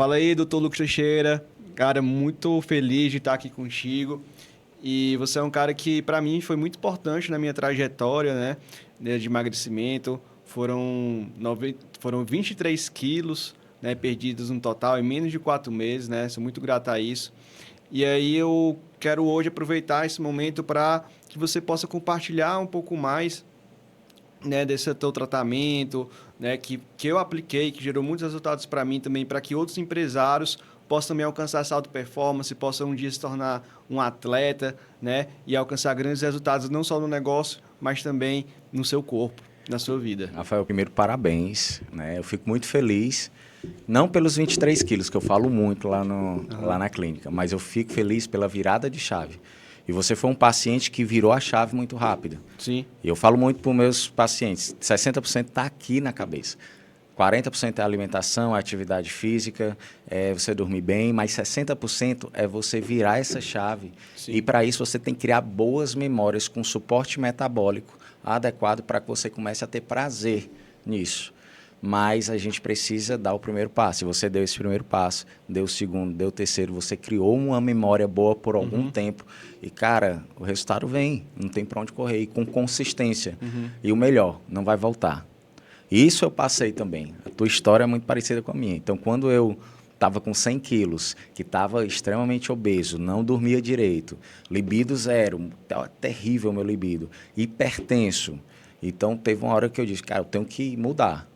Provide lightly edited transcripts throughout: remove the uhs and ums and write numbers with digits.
Fala aí, doutor Lucas Teixeira. Cara, muito feliz de estar aqui contigo. E você é um cara que, para mim, foi muito importante na minha trajetória, né, de emagrecimento. Foram 23 quilos, né, perdidos no total em menos de 4 meses, né? Sou muito grato a isso. E aí eu quero hoje aproveitar esse momento para que você possa compartilhar um pouco mais, né, desse teu tratamento, né, que eu apliquei, que gerou muitos resultados para mim também, para que outros empresários possam também alcançar essa alta performance, possam um dia se tornar um atleta, né, e alcançar grandes resultados não só no negócio, mas também no seu corpo, na sua vida. Rafael, primeiro, parabéns, né? Eu fico muito feliz, não pelos 23 quilos, que eu falo muito lá na clínica, mas eu fico feliz pela virada de chave. E você foi um paciente que virou a chave muito rápido. Sim. E eu falo muito para os meus pacientes, 60% está aqui na cabeça. 40% é alimentação, atividade física, é você dormir bem, mas 60% é você virar essa chave. Sim. E para isso você tem que criar boas memórias com suporte metabólico adequado para que você comece a ter prazer nisso. Mas a gente precisa dar o primeiro passo. Se você deu esse primeiro passo, deu o segundo, deu o terceiro, você criou uma memória boa por algum tempo. E, cara, o resultado vem, não tem para onde correr. E com consistência. E o melhor, não vai voltar. Isso eu passei também. A tua história é muito parecida com a minha. Então, quando eu estava com 100 quilos, que estava extremamente obeso, não dormia direito, libido zero, tava terrível o meu libido, hipertenso. Então, teve uma hora que eu disse, cara, eu tenho que mudar.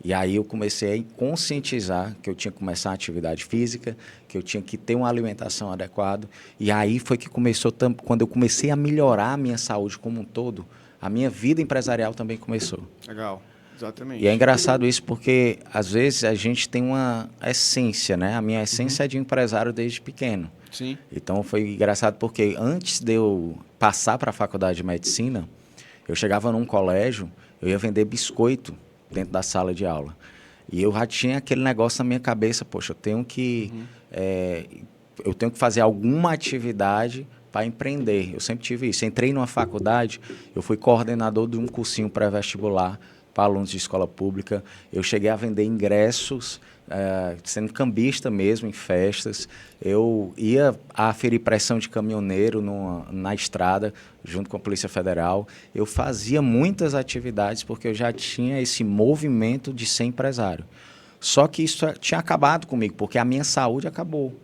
E aí eu comecei a conscientizar que eu tinha que começar a atividade física, que eu tinha que ter uma alimentação adequada. E aí foi que começou, quando eu comecei a melhorar a minha saúde como um todo, a minha vida empresarial também começou. Legal. Exatamente. E é engraçado isso porque, às vezes, a gente tem uma essência, né? A minha essência é de empresário desde pequeno. Sim. Então, foi engraçado porque antes de eu passar para a faculdade de medicina, eu chegava num colégio, eu ia vender biscoito dentro da sala de aula. E eu já tinha aquele negócio na minha cabeça, poxa, eu tenho que fazer alguma atividade para empreender. Eu sempre tive isso. Entrei numa faculdade, eu fui coordenador de um cursinho pré-vestibular para alunos de escola pública. Eu cheguei a vender ingressos, sendo cambista mesmo, em festas. Eu ia aferir pressão de caminhoneiro na estrada, junto com a Polícia Federal. Eu fazia muitas atividades porque eu já tinha esse movimento de ser empresário. Só que isso tinha acabado comigo, porque a minha saúde acabou.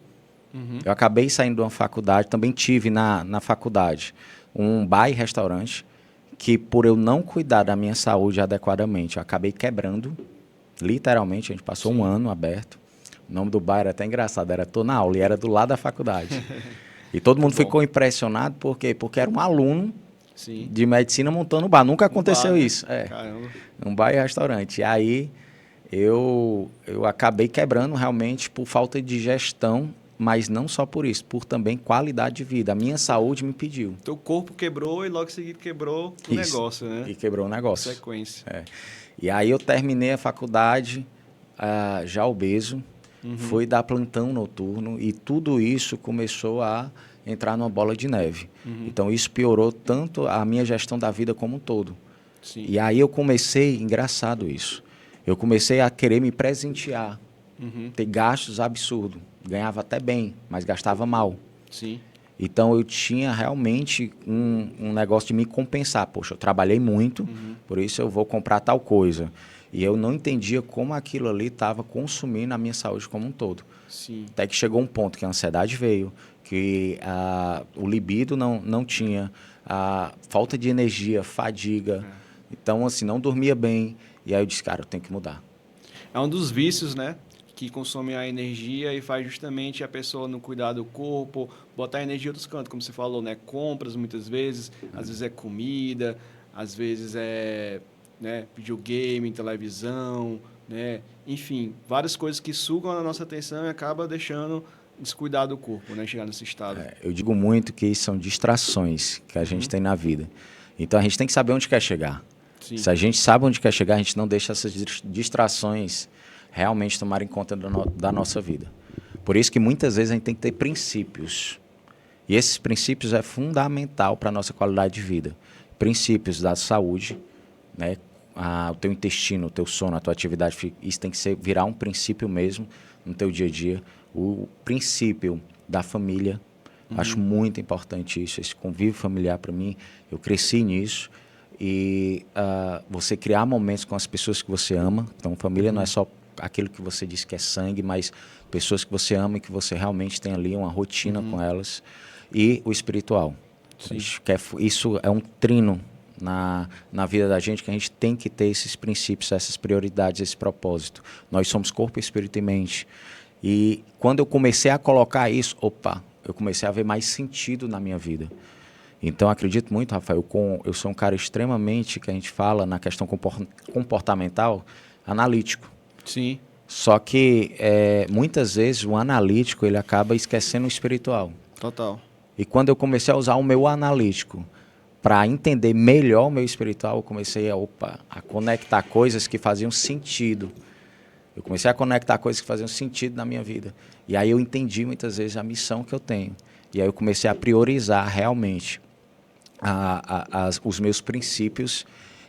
Eu acabei saindo de uma faculdade, também tive na faculdade um bar e restaurante, que por eu não cuidar da minha saúde adequadamente, eu acabei quebrando, literalmente. A gente passou um ano aberto. O nome do bar era até engraçado, era Tô na Aula, e era do lado da faculdade. E todo mundo ficou impressionado, por quê? Porque era um aluno de medicina montando um bar. Nunca aconteceu isso. Caramba. Um bar e restaurante. E aí eu acabei quebrando realmente por falta de gestão, mas não só por isso, por também qualidade de vida. A minha saúde me pediu. Teu corpo quebrou e logo em seguida quebrou o negócio, né? E quebrou o negócio. Sequência. E aí eu terminei a faculdade já obeso, fui dar plantão noturno e tudo isso começou a entrar numa bola de neve. Então isso piorou tanto a minha gestão da vida como um todo. Sim. E aí eu comecei, engraçado isso, eu comecei a querer me presentear, ter gastos absurdos. Ganhava até bem, mas gastava mal. Sim. Então, eu tinha realmente um negócio de me compensar. Poxa, eu trabalhei muito, por isso eu vou comprar tal coisa. E eu não entendia como aquilo ali estava consumindo a minha saúde como um todo. Sim. Até que chegou um ponto que a ansiedade veio, que o libido não tinha, a falta de energia, fadiga. Então, assim, não dormia bem. E aí eu disse, cara, eu tenho que mudar. É um dos vícios, né? Que consome a energia e faz justamente a pessoa não cuidar do corpo, botar a energia em outros cantos, como você falou, né? Compras muitas vezes, às vezes é comida, às vezes é, né, videogame, televisão, né? Enfim, várias coisas que sugam a nossa atenção e acaba deixando descuidar do corpo, né? Chegar nesse estado. Eu digo muito que são distrações que a gente tem na vida. Então, a gente tem que saber onde quer chegar. Sim. Se a gente sabe onde quer chegar, a gente não deixa essas distrações realmente tomarem conta da nossa vida. Por isso que muitas vezes a gente tem que ter princípios. E esses princípios é fundamental para a nossa qualidade de vida. Princípios da saúde, né? o teu intestino, o teu sono, a tua atividade, isso tem que virar um princípio mesmo no teu dia a dia. O princípio da família, acho muito importante isso, esse convívio familiar para mim, eu cresci nisso. E você criar momentos com as pessoas que você ama. Então, família não é só aquilo que você diz que é sangue, mas pessoas que você ama e que você realmente tem ali uma rotina com elas. E o espiritual. Isso é um trino na vida da gente, que a gente tem que ter esses princípios, essas prioridades, esse propósito. Nós somos corpo, espírito e mente. E quando eu comecei a colocar isso, eu comecei a ver mais sentido na minha vida. Então, acredito muito, Rafael, eu sou um cara extremamente, que a gente fala na questão comportamental, analítico. Sim. Só que, muitas vezes, o analítico ele acaba esquecendo o espiritual. Total. E quando eu comecei a usar o meu analítico para entender melhor o meu espiritual, eu comecei a conectar coisas que faziam sentido. Eu comecei a conectar coisas que faziam sentido na minha vida. E aí eu entendi, muitas vezes, a missão que eu tenho. E aí eu comecei a priorizar realmente os meus princípios,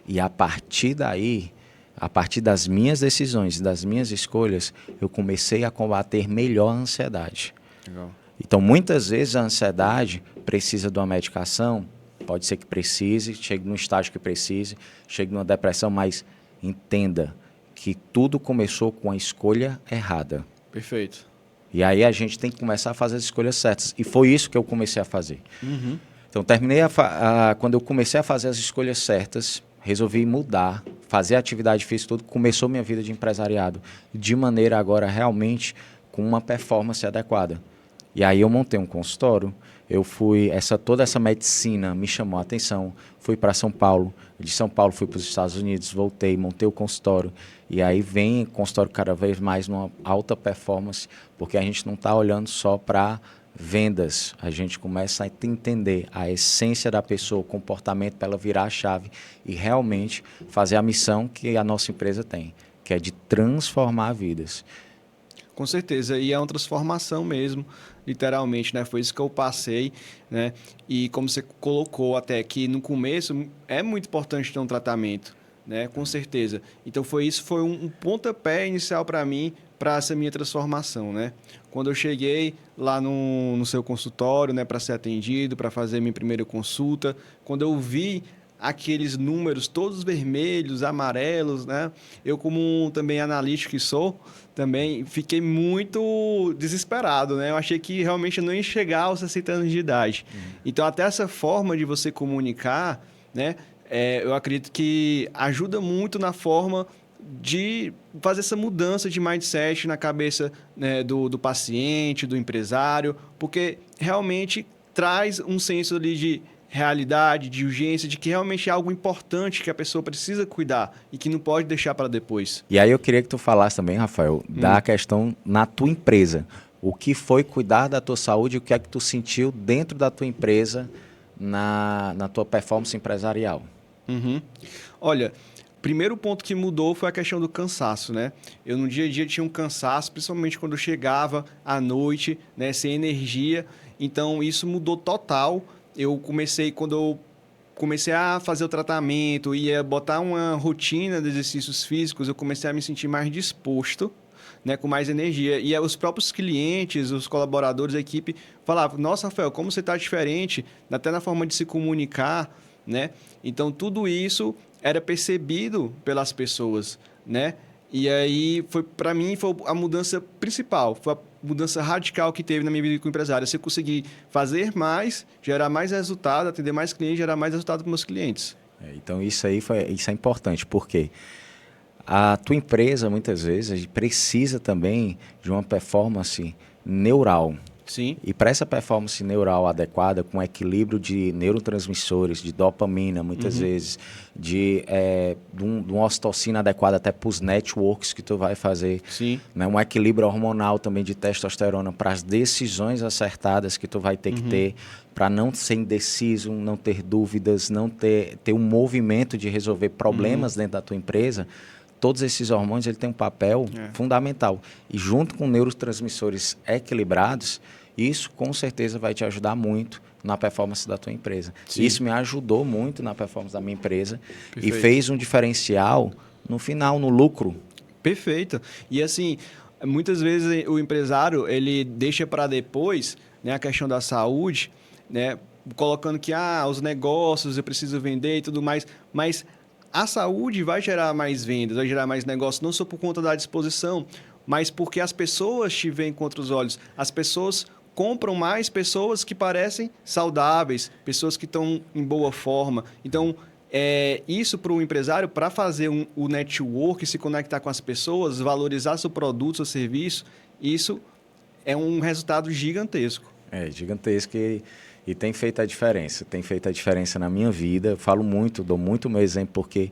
e a partir daí, a partir das minhas decisões, das minhas escolhas, eu comecei a combater melhor a ansiedade. Legal. Então, muitas vezes a ansiedade precisa de uma medicação, pode ser que precise, chegue num estágio que precise, chegue numa depressão, mas entenda que tudo começou com a escolha errada. Perfeito. E aí a gente tem que começar a fazer as escolhas certas. E foi isso que eu comecei a fazer. Então, quando eu comecei a fazer as escolhas certas, resolvi mudar, fazer a atividade física, tudo, começou minha vida de empresariado, de maneira agora realmente com uma performance adequada. E aí eu montei um consultório, toda essa medicina me chamou a atenção, fui para São Paulo, de São Paulo fui para os Estados Unidos, voltei, montei o consultório, e aí vem o consultório cada vez mais numa alta performance, porque a gente não está olhando só para vendas, a gente começa a entender a essência da pessoa, o comportamento para ela virar a chave e realmente fazer a missão que a nossa empresa tem, que é de transformar vidas. Com certeza, e é uma transformação mesmo, literalmente, né? Foi isso que eu passei, né? E como você colocou até que no começo é muito importante ter um tratamento, né? Com certeza. Então foi um pontapé inicial para mim, para essa minha transformação, né? Quando eu cheguei lá no seu consultório, né, para ser atendido, para fazer minha primeira consulta, quando eu vi aqueles números todos vermelhos, amarelos, né? Eu, como também analítico que sou, também fiquei muito desesperado, né? Eu achei que realmente eu não ia chegar aos 60 anos de idade. Então, até essa forma de você comunicar, né? Eu acredito que ajuda muito na forma de fazer essa mudança de mindset na cabeça, né, do paciente, do empresário, porque realmente traz um senso ali de realidade, de urgência, de que realmente é algo importante que a pessoa precisa cuidar e que não pode deixar para depois. E aí eu queria que tu falasse também, Rafael, da questão na tua empresa. O que foi cuidar da tua saúde e o que é que tu sentiu dentro da tua empresa na tua performance empresarial? Olha, primeiro ponto que mudou foi a questão do cansaço, né? Eu no dia a dia tinha um cansaço, principalmente quando eu chegava à noite, né, sem energia. Então isso mudou total. Quando eu comecei a fazer o tratamento, ia botar uma rotina de exercícios físicos, eu comecei a me sentir mais disposto, né, com mais energia. E os próprios clientes, os colaboradores, a equipe falavam: nossa, Rafael, como você está diferente, até na forma de se comunicar, né? Então, tudo isso era percebido pelas pessoas, né? E aí, para mim, foi a mudança principal, foi a mudança radical que teve na minha vida como empresário. Você conseguir fazer mais, gerar mais resultado, atender mais clientes, gerar mais resultado para os meus clientes. Então, isso é importante, porque a tua empresa, muitas vezes, precisa também de uma performance neural. Sim. E para essa performance neural adequada, com equilíbrio de neurotransmissores, de dopamina, muitas vezes, de uma ocitocina adequada até para os networks que tu vai fazer. Sim. Né? Um equilíbrio hormonal também de testosterona para as decisões acertadas que tu vai ter que ter, para não ser indeciso, não ter dúvidas, não ter um movimento de resolver problemas dentro da tua empresa. Todos esses hormônios ele têm um papel fundamental. E junto com neurotransmissores equilibrados, isso com certeza vai te ajudar muito na performance da tua empresa. Sim. Isso me ajudou muito na performance da minha empresa. Perfeito. E fez um diferencial no final, no lucro. Perfeito. E assim, muitas vezes o empresário, ele deixa para depois, né, a questão da saúde, né, colocando que os negócios eu preciso vender e tudo mais, mas a saúde vai gerar mais vendas, vai gerar mais negócios, não só por conta da disposição, mas porque as pessoas te veem com outros olhos. As pessoas compram mais pessoas que parecem saudáveis, pessoas que estão em boa forma. Então, isso para o empresário, para fazer o network, se conectar com as pessoas, valorizar seu produto, seu serviço, isso é um resultado gigantesco. É gigantesco e tem feito a diferença. Tem feito a diferença na minha vida. Eu falo muito, dou muito meu exemplo, porque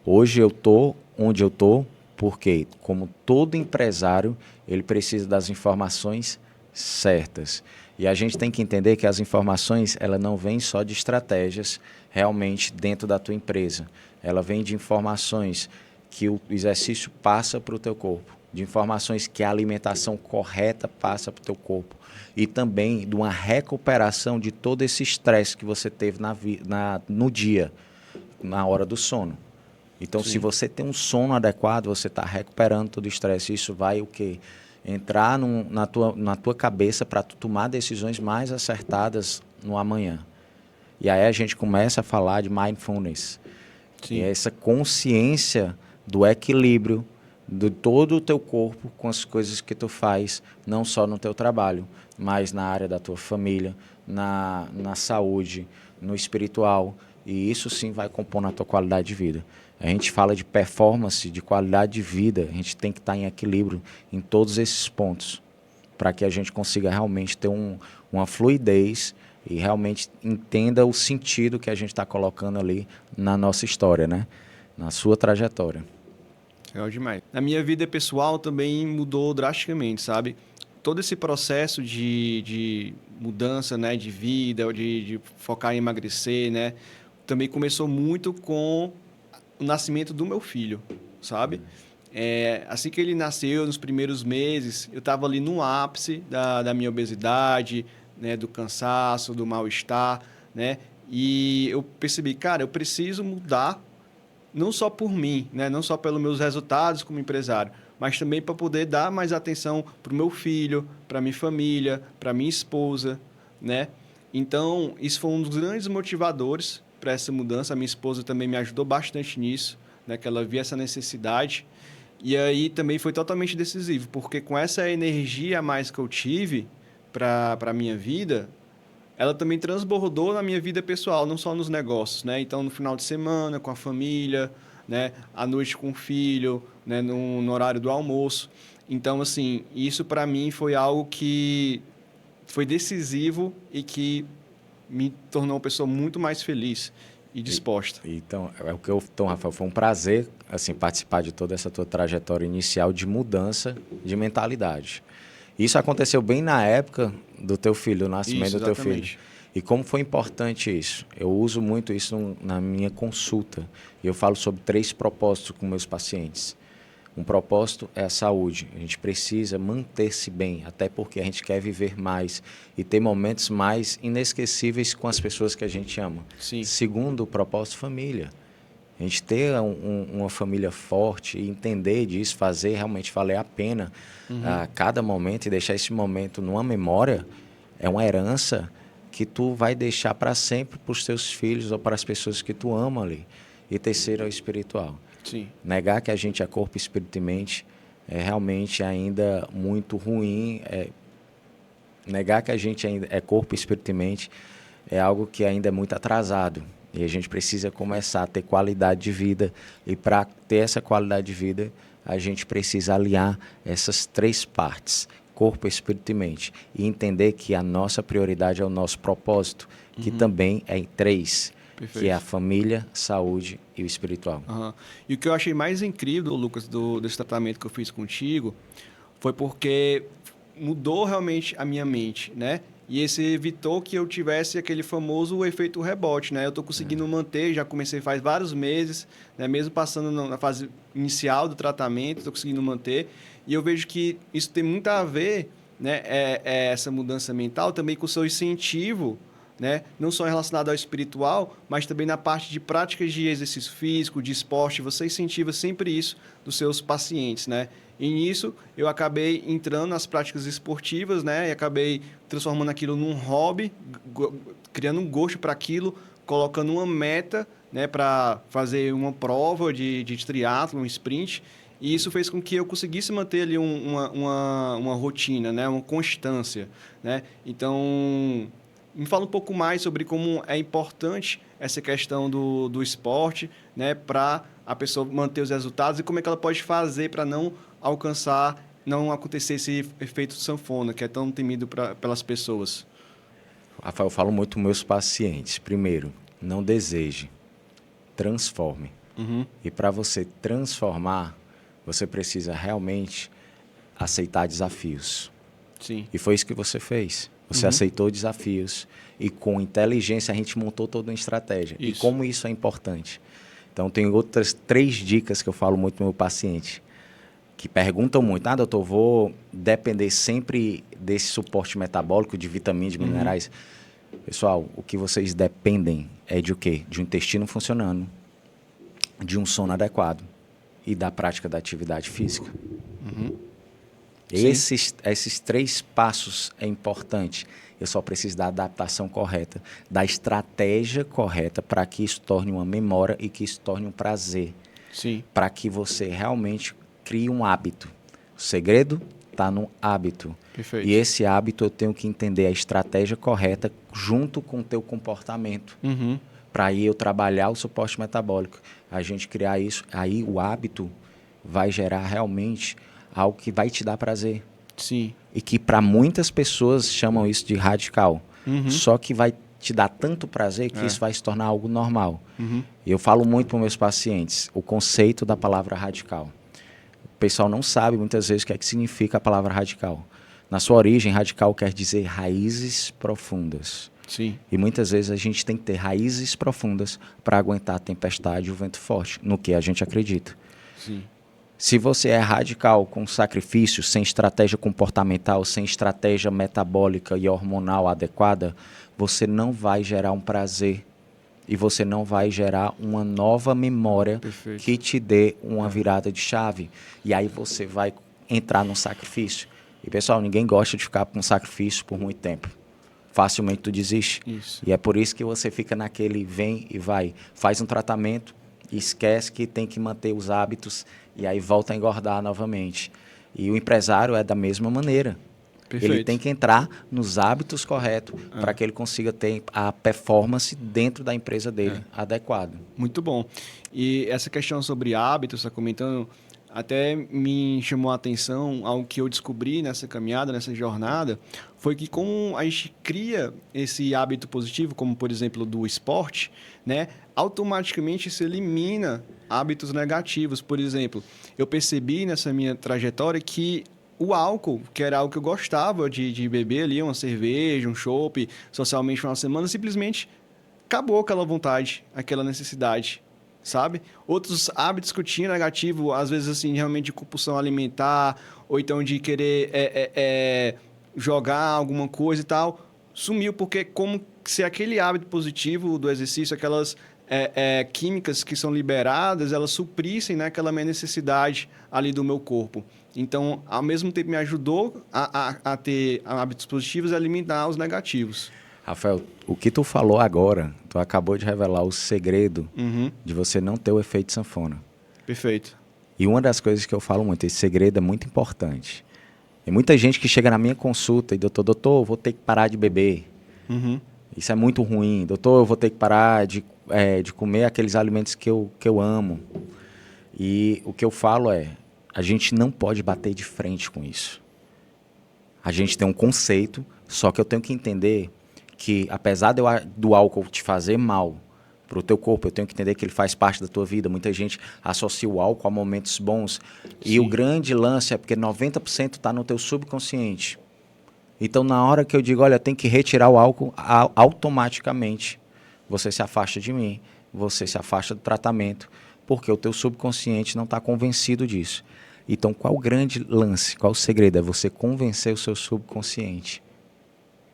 hoje eu estou onde eu estou, porque, como todo empresário, ele precisa das informações certas. E a gente tem que entender que as informações, ela não vêm só de estratégias realmente dentro da tua empresa. Ela vem de informações que o exercício passa para o teu corpo, de informações que a alimentação correta passa para o teu corpo e também de uma recuperação de todo esse estresse que você teve no dia, na hora do sono. Então, Sim. se você tem um sono adequado, você está recuperando todo o estresse. Isso vai o quê? Entrar na tua cabeça para tu tomar decisões mais acertadas no amanhã. E aí a gente começa a falar de mindfulness. Sim. E é essa consciência do equilíbrio de todo o teu corpo com as coisas que tu faz, não só no teu trabalho, mas na área da tua família, na saúde, no espiritual. E isso sim vai compor na tua qualidade de vida. A gente fala de performance, de qualidade de vida, a gente tem que estar em equilíbrio em todos esses pontos, para que a gente consiga realmente ter uma fluidez e realmente entenda o sentido que a gente está colocando ali na nossa história, né? Na sua trajetória. Legal demais. Na minha vida pessoal também mudou drasticamente, sabe? Todo esse processo de mudança, né, de vida, de focar em emagrecer, né, também começou muito com o nascimento do meu filho, sabe? Assim que ele nasceu, nos primeiros meses, eu estava ali no ápice da minha obesidade, né, do cansaço, do mal-estar, né? E eu percebi, cara, eu preciso mudar não só por mim, né? Não só pelos meus resultados como empresário, mas também para poder dar mais atenção para o meu filho, para minha família, para minha esposa, né? Então, isso foi um dos grandes motivadores para essa mudança. A minha esposa também me ajudou bastante nisso, né? Que ela via essa necessidade. E aí também foi totalmente decisivo, porque com essa energia a mais que eu tive para a minha vida, ela também transbordou na minha vida pessoal, não só nos negócios, né? Então, no final de semana, com a família, né? À noite com o filho, né? No horário do almoço. Então, assim, isso para mim foi algo que foi decisivo e que me tornou uma pessoa muito mais feliz e disposta. Então, Rafael, foi um prazer assim participar de toda essa tua trajetória inicial de mudança de mentalidade. Isso aconteceu bem na época do teu filho, do nascimento do teu filho. E como foi importante isso? Eu uso muito isso na minha consulta. E eu falo sobre 3 propósitos com meus pacientes. Um propósito é a saúde. A gente precisa manter-se bem, até porque a gente quer viver mais e ter momentos mais inesquecíveis com as pessoas que a gente ama. Sim. Segundo, o propósito, família. A gente ter uma família forte e entender disso, fazer realmente valer a pena a cada momento e deixar esse momento numa memória, é uma herança que tu vai deixar para sempre para os teus filhos ou para as pessoas que tu ama ali. E terceiro é o espiritual. Sim. Negar que a gente é corpo, espírito e mente é realmente ainda muito ruim. Negar que a gente ainda é corpo, espírito e mente é algo que ainda é muito atrasado. E a gente precisa começar a ter qualidade de vida. E para ter essa qualidade de vida, a gente precisa aliar essas 3 partes, corpo, espírito e mente. E entender que a nossa prioridade é o nosso propósito, que também é em 3, que é a família, saúde e o espiritual. E o que eu achei mais incrível, Lucas, desse tratamento que eu fiz contigo, foi porque mudou realmente a minha mente, né? E esse evitou que eu tivesse aquele famoso efeito rebote, né? Eu estou conseguindo manter, já comecei faz vários meses, né? Mesmo passando na fase inicial do tratamento, estou conseguindo manter. E eu vejo que isso tem muito a ver, né? Essa mudança mental também com o seu incentivo, né? Não só relacionado ao espiritual, mas também na parte de práticas de exercício físico, de esporte. Você incentiva sempre isso dos seus pacientes, né? E nisso eu acabei entrando nas práticas esportivas, né? E acabei transformando aquilo num hobby, criando um gosto para aquilo, colocando uma meta, né, para fazer uma prova de triatlo, um sprint. E isso fez com que eu conseguisse manter ali uma rotina, né, uma constância, né? Então, me fala um pouco mais sobre como é importante essa questão do esporte, né, para a pessoa manter os resultados e como é que ela pode fazer para não alcançar, não acontecer esse efeito sanfona, que é tão temido pelas pessoas. Rafael, eu falo muito com meus pacientes. Primeiro, não deseje, transforme. Uhum. E para você transformar, você precisa realmente aceitar desafios. Sim. E foi isso que você fez. Você aceitou desafios e com inteligência a gente montou toda uma estratégia. Isso. E como isso é importante. Então, tem outras 3 dicas que eu falo muito para o meu paciente, que perguntam muito, doutor, vou depender sempre desse suporte metabólico, de vitaminas, de minerais. Pessoal, o que vocês dependem é de o quê? De um intestino funcionando, de um sono adequado e da prática da atividade física. Esses 3 passos é importante. Eu só preciso da adaptação correta, da estratégia correta para que isso torne uma memória e que isso torne um prazer. Sim. Para que você realmente crie um hábito. O segredo está no hábito. Perfeito. E esse hábito eu tenho que entender a estratégia correta junto com o teu comportamento. Para aí eu trabalhar o suporte metabólico. A gente criar isso, aí o hábito vai gerar realmente algo que vai te dar prazer. Sim. E que para muitas pessoas chamam isso de radical. Só que vai te dar tanto prazer que isso vai se tornar algo normal. Eu falo muito para meus pacientes o conceito da palavra radical. O pessoal não sabe muitas vezes o que é que significa a palavra radical. Na sua origem, radical quer dizer raízes profundas. Sim. E muitas vezes a gente tem que ter raízes profundas para aguentar a tempestade e o vento forte, no que a gente acredita. Sim. Se você é radical com sacrifício, sem estratégia comportamental, sem estratégia metabólica e hormonal adequada, você não vai gerar um prazer e você não vai gerar uma nova memória Perfeito. que te dê uma virada de chave. E aí você vai entrar no sacrifício. E, pessoal, ninguém gosta de ficar com sacrifício por muito tempo. Facilmente tu desiste. Isso. E é por isso que você fica naquele vem e vai. Faz um tratamento e esquece que tem que manter os hábitos e aí volta a engordar novamente. E o empresário é da mesma maneira. Perfeito. Ele tem que entrar nos hábitos corretos para que ele consiga ter a performance dentro da empresa dele adequada. Muito bom. E essa questão sobre hábitos, você está comentando, até me chamou a atenção algo que eu descobri nessa caminhada, nessa jornada, foi que como a gente cria esse hábito positivo, como por exemplo do esporte, né, automaticamente se elimina hábitos negativos. Por exemplo, eu percebi nessa minha trajetória que o álcool, que era algo que eu gostava de beber ali, uma cerveja, um chopp, socialmente uma semana, simplesmente acabou aquela vontade, aquela necessidade, sabe? Outros hábitos que eu tinha negativo, às vezes assim, realmente de compulsão alimentar, ou então de querer jogar alguma coisa e tal, sumiu, porque como se aquele hábito positivo do exercício, aquelas químicas que são liberadas, elas suprissem, né, aquela minha necessidade ali do meu corpo. Então, ao mesmo tempo, me ajudou a ter hábitos positivos e a eliminar os negativos. Rafael, o que tu falou agora, tu acabou de revelar o segredo de você não ter o efeito sanfona. Perfeito. E uma das coisas que eu falo muito, esse segredo é muito importante. Tem muita gente que chega na minha consulta e, doutor, eu vou ter que parar de beber. Isso é muito ruim. Doutor, eu vou ter que parar de comer aqueles alimentos que eu amo. E o que eu falo é, a gente não pode bater de frente com isso. A gente tem um conceito, só que eu tenho que entender que, apesar do álcool te fazer mal para o teu corpo, eu tenho que entender que ele faz parte da tua vida. Muita gente associa o álcool a momentos bons. Sim. E o grande lance é porque 90% está no teu subconsciente. Então, na hora que eu digo, olha, tem que retirar o álcool, automaticamente você se afasta de mim, você se afasta do tratamento, porque o teu subconsciente não está convencido disso. Então, qual o grande lance, qual o segredo? É você convencer o seu subconsciente.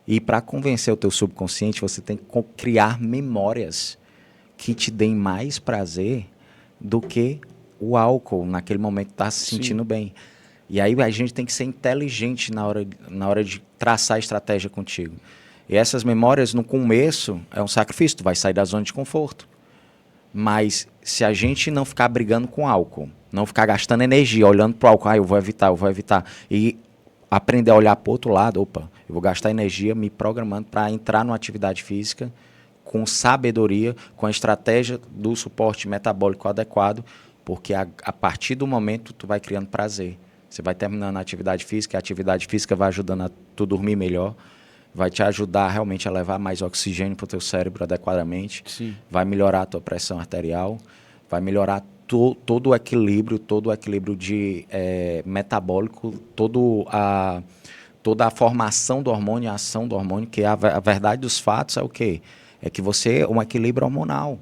E para convencer o teu subconsciente, você tem que criar memórias que te deem mais prazer do que o álcool naquele momento tá se sentindo bem. E aí a gente tem que ser inteligente na hora de traçar a estratégia contigo. E essas memórias, no começo, é um sacrifício, tu vai sair da zona de conforto. Mas se a gente não ficar brigando com álcool, não ficar gastando energia, olhando para o álcool, eu vou evitar, e aprender a olhar para o outro lado, opa, eu vou gastar energia me programando para entrar numa atividade física com sabedoria, com a estratégia do suporte metabólico adequado, porque a partir do momento tu vai criando prazer. Você vai terminando a atividade física vai ajudando a tu dormir melhor, vai te ajudar realmente a levar mais oxigênio para o teu cérebro adequadamente, vai melhorar a tua pressão arterial, vai melhorar todo o equilíbrio de metabólico, toda a formação do hormônio, a ação do hormônio, que a verdade dos fatos é o quê? É que você é um equilíbrio hormonal.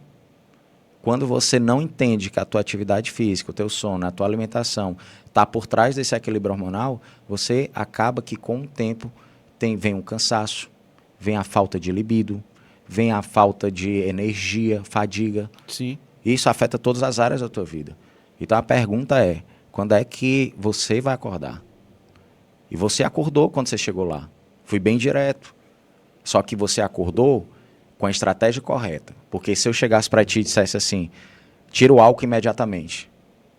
Quando você não entende que a tua atividade física, o teu sono, a tua alimentação está por trás desse equilíbrio hormonal, você acaba que com o tempo vem um cansaço, vem a falta de libido, vem a falta de energia, fadiga. Sim. Isso afeta todas as áreas da tua vida. Então a pergunta é, quando é que você vai acordar? E você acordou quando você chegou lá. Fui bem direto. Só que você acordou com a estratégia correta. Porque se eu chegasse para ti e dissesse assim, tira o álcool imediatamente,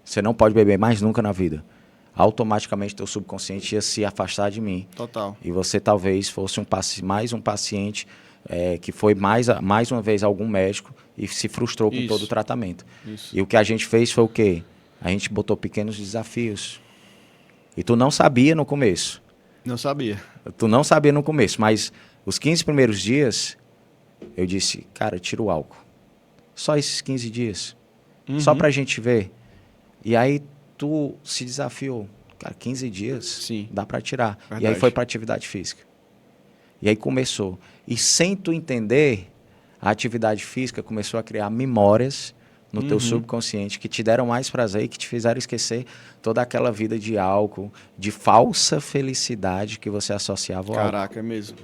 você não pode beber mais nunca na vida, automaticamente teu subconsciente ia se afastar de mim. Total. E você talvez fosse mais um paciente que foi mais uma vez algum médico e se frustrou com todo o tratamento. E o que a gente fez foi o quê? A gente botou pequenos desafios. E tu não sabia no começo. Não sabia. Tu não sabia no começo, mas os 15 primeiros dias, eu disse, cara, tira o álcool. Só esses 15 dias. Só pra gente ver. E aí tu se desafiou. Cara, 15 dias, dá pra tirar. Verdade. E aí foi pra atividade física. E aí começou. E sem tu entender, a atividade física começou a criar memórias no teu subconsciente que te deram mais prazer e que te fizeram esquecer toda aquela vida de álcool, de falsa felicidade que você associava ao álcool. Caraca, é mesmo.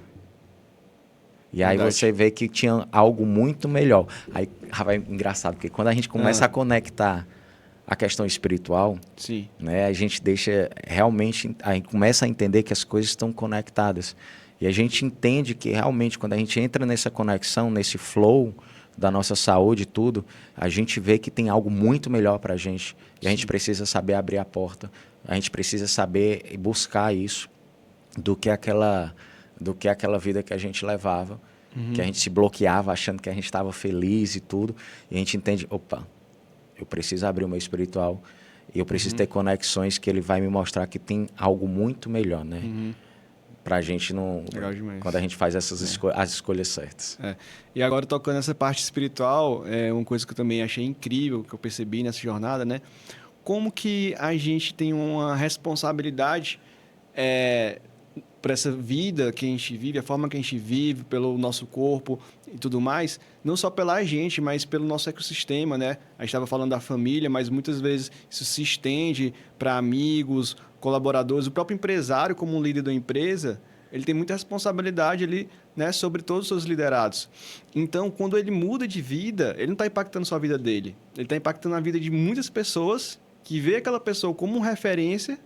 E aí você vê que tinha algo muito melhor. Aí, é engraçado, porque quando a gente começa a conectar a questão espiritual, né, a gente deixa realmente, a gente começa a entender que as coisas estão conectadas. E a gente entende que realmente quando a gente entra nessa conexão, nesse flow da nossa saúde e tudo, a gente vê que tem algo muito melhor para a gente. E a gente precisa saber abrir a porta, a gente precisa saber buscar isso do que aquela vida que a gente levava, que a gente se bloqueava achando que a gente estava feliz e tudo. E a gente entende, opa, eu preciso abrir o meu espiritual e eu preciso ter conexões que ele vai me mostrar que tem algo muito melhor, né? Pra gente não... Quando a gente faz as escolhas certas. E agora, tocando essa parte espiritual, uma coisa que eu também achei incrível, que eu percebi nessa jornada, né? Como que a gente tem uma responsabilidade por essa vida que a gente vive, a forma que a gente vive, pelo nosso corpo e tudo mais, não só pela gente, mas pelo nosso ecossistema, né? A gente estava falando da família, mas muitas vezes isso se estende para amigos, colaboradores, o próprio empresário, como um líder da empresa, ele tem muita responsabilidade ali, né, sobre todos os seus liderados. Então, quando ele muda de vida, ele não está impactando só a vida dele, ele está impactando a vida de muitas pessoas que vê aquela pessoa como referência,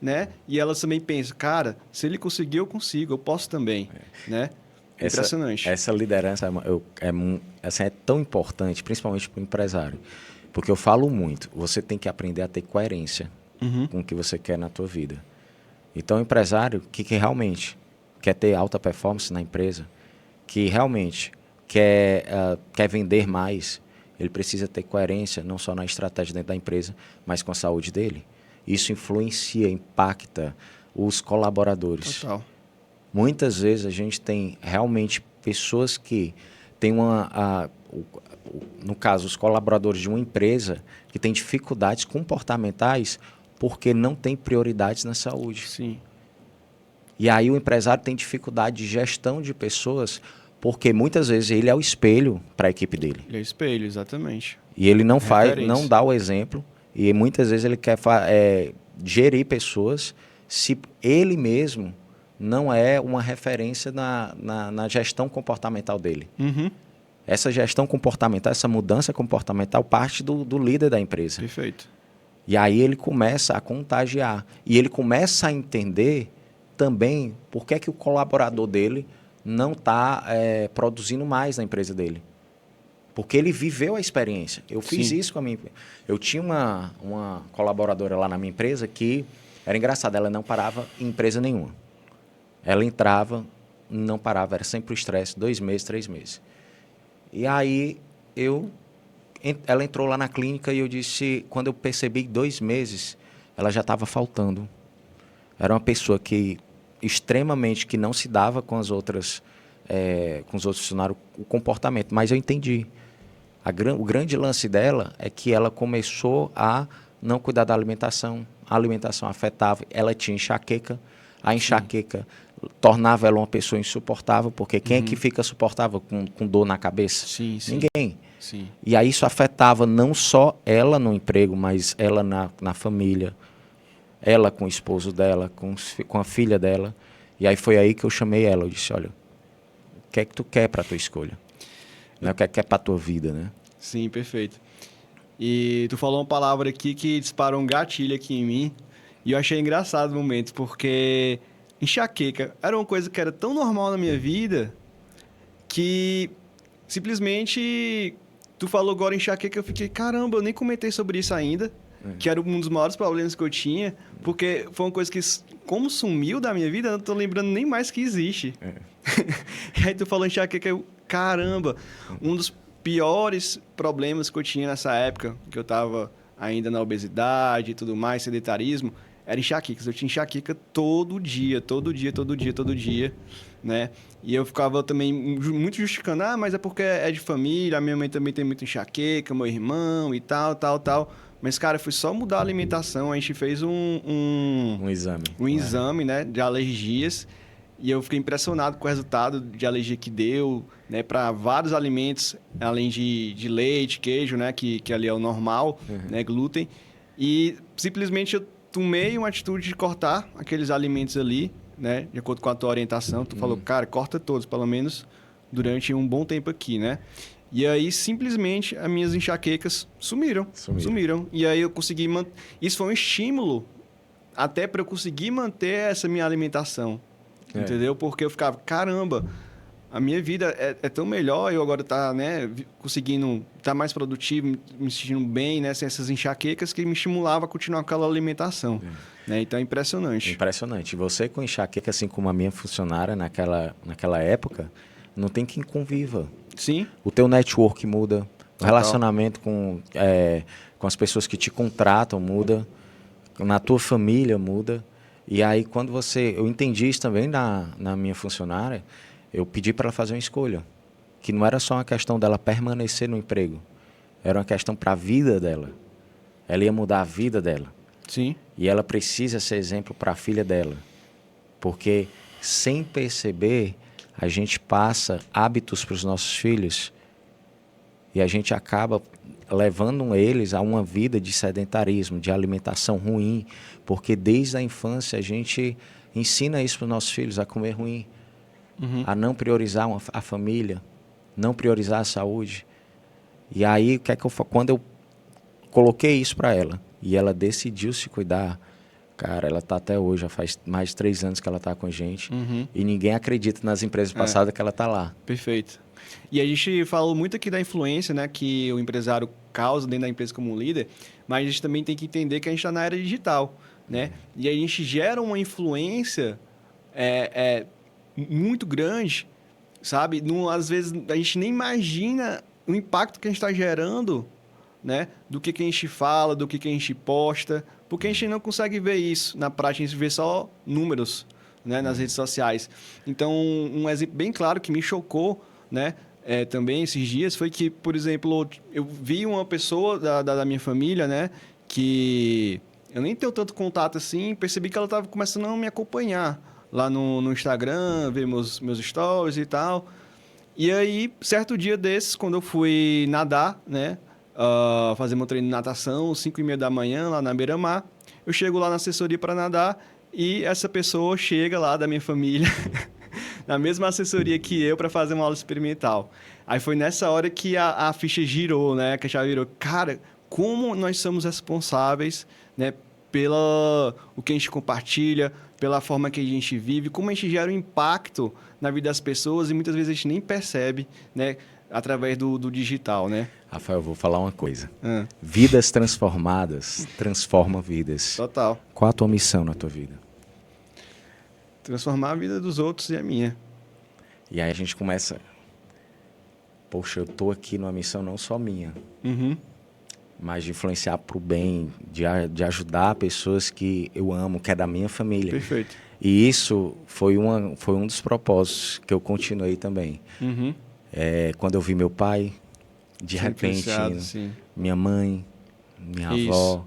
né, e elas também pensam, cara, se ele conseguiu, eu consigo, eu posso também, né? Impressionante. Essa liderança é tão importante, principalmente para o empresário, porque eu falo muito, você tem que aprender a ter coerência com o que você quer na tua vida. Então, o empresário que realmente quer ter alta performance na empresa, que realmente quer vender mais, ele precisa ter coerência não só na estratégia dentro da empresa, mas com a saúde dele. Isso influencia, impacta os colaboradores. Total. Muitas vezes a gente tem realmente pessoas que têm no caso, os colaboradores de uma empresa que têm dificuldades comportamentais porque não tem prioridades na saúde. Sim. E aí o empresário tem dificuldade de gestão de pessoas porque muitas vezes ele é o espelho para a equipe dele. Ele é o espelho, exatamente. E ele não não dá o exemplo e muitas vezes ele quer gerir pessoas se ele mesmo não é uma referência na gestão comportamental dele. Uhum. Essa gestão comportamental, essa mudança comportamental parte do líder da empresa. Perfeito. E aí ele começa a contagiar. E ele começa a entender também por que, que o colaborador dele não está produzindo mais na empresa dele. Porque ele viveu a experiência. Eu fiz Sim. isso com a minha... Eu tinha uma colaboradora lá na minha empresa que era engraçada, ela não parava em empresa nenhuma. Ela entrava, não parava, era sempre o estresse, 2 meses, 3 meses. E aí ela entrou lá na clínica e eu disse, quando eu percebi 2 meses, ela já estava faltando. Era uma pessoa que extremamente que não se dava com as outras, com os outros funcionários, o comportamento. Mas eu entendi. O grande lance dela é que ela começou a não cuidar da alimentação. A alimentação afetava. Ela tinha enxaqueca. A enxaqueca tornava ela uma pessoa insuportável, porque quem é que fica suportável com dor na cabeça? Sim, sim. Ninguém. Sim. E aí isso afetava não só ela no emprego, mas ela na família, ela com o esposo dela, com a filha dela. E aí foi aí que eu chamei ela. Eu disse, olha, o que é que tu quer para a tua escolha? Não é o que é que é para a tua vida, né? Sim, perfeito. E tu falou uma palavra aqui que disparou um gatilho aqui em mim. E eu achei engraçado o momento, porque enxaqueca era uma coisa que era tão normal na minha vida que simplesmente tu falou agora enxaqueca, eu fiquei, caramba, eu nem comentei sobre isso ainda, que era um dos maiores problemas que eu tinha, porque foi uma coisa que, como sumiu da minha vida, eu não tô lembrando nem mais que existe. E aí tu falou enxaqueca, eu, caramba, um dos piores problemas que eu tinha nessa época, que eu tava ainda na obesidade e tudo mais, sedentarismo, era enxaquecas. Eu tinha enxaqueca todo dia, né? E eu ficava também muito justificando, mas é porque é de família, a minha mãe também tem muito enxaqueca, meu irmão e tal. Mas, cara, foi só mudar a alimentação, a gente fez Um exame. um exame, né, de alergias, e eu fiquei impressionado com o resultado de alergia que deu, né, para vários alimentos, além de leite, queijo, né, que ali é o normal, né, glúten. E simplesmente eu tomei uma atitude de cortar aqueles alimentos ali, né, de acordo com a tua orientação. Tu falou, cara, corta todos, pelo menos durante um bom tempo aqui, né? E aí, simplesmente, as minhas enxaquecas sumiram. E aí eu consegui manter... Isso foi um estímulo até para eu conseguir manter essa minha alimentação. Entendeu? Porque eu ficava, caramba, a minha vida é tão melhor, eu agora né, conseguindo estar mais produtivo, me sentindo bem, né, sem essas enxaquecas, que me estimulava a continuar com aquela alimentação. Né? Então é impressionante. Impressionante. Você com enxaqueca, assim como a minha funcionária naquela época, não tem quem conviva. Sim. O teu network muda, o relacionamento com as pessoas que te contratam muda, na tua família muda. E aí, quando eu entendi isso também na minha funcionária, eu pedi para ela fazer uma escolha, que não era só uma questão dela permanecer no emprego, era uma questão para a vida dela. Ela ia mudar a vida dela. Sim. E ela precisa ser exemplo para a filha dela, porque sem perceber, a gente passa hábitos para os nossos filhos e a gente acaba levando eles a uma vida de sedentarismo, de alimentação ruim, porque desde a infância a gente ensina isso para os nossos filhos, a comer ruim, a não priorizar a família, não priorizar a saúde. E aí, quando eu coloquei isso para ela e ela decidiu se cuidar, cara, ela está até hoje, já faz mais de 3 anos que ela está com a gente, e ninguém acredita nas empresas passadas que ela está lá. Perfeito. E a gente falou muito aqui da influência, né, que o empresário causa dentro da empresa como líder, mas a gente também tem que entender que a gente está na era digital, né? E a gente gera uma influência muito grande, sabe? Às vezes a gente nem imagina o impacto que a gente está gerando, né? Do que a gente fala, do que a gente posta, porque a gente não consegue ver isso na prática, a gente vê só números, né, nas redes sociais. Então, um exemplo bem claro que me chocou, né, também esses dias foi que, por exemplo, eu vi uma pessoa da minha família, né, que eu nem tenho tanto contato assim, percebi que ela estava começando a me acompanhar lá no Instagram, ver meus stories e tal. E aí, certo dia desses, quando eu fui nadar, né, fazer meu treino de natação, 5h30 da manhã, lá na beira-mar, eu chego lá na assessoria para nadar E essa pessoa chega lá da minha família, na mesma assessoria que eu, para fazer uma aula experimental. Aí foi nessa hora que a ficha girou, né? Que a chave virou. Cara, como nós somos responsáveis, né? Pela o que a gente compartilha, pela forma que a gente vive, como a gente gera um impacto na vida das pessoas e muitas vezes a gente nem percebe, né? Através do digital, né? Rafael, eu vou falar uma coisa. Ah, Vidas transformadas transformam vidas. total. Qual a tua missão na tua vida? Transformar a vida dos outros e a minha. E aí a gente começa... Poxa, eu tô aqui numa missão não só minha, Uhum. mas de influenciar para o bem, de ajudar pessoas que eu amo, que é da minha família. Perfeito. E isso foi um dos propósitos que eu continuei também. Uhum. Quando eu vi meu pai, de Foi repente, influenciado, sim. minha mãe, minha Isso. avó.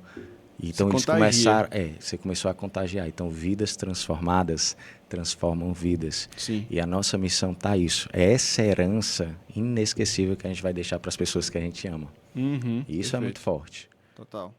Então Se eles contagia. começaram, você começou a contagiar. Então vidas transformadas transformam vidas. Sim. E a nossa missão tá isso. É essa herança inesquecível que a gente vai deixar para as pessoas que a gente ama. Uhum. E isso é Perfeito. muito forte. Total.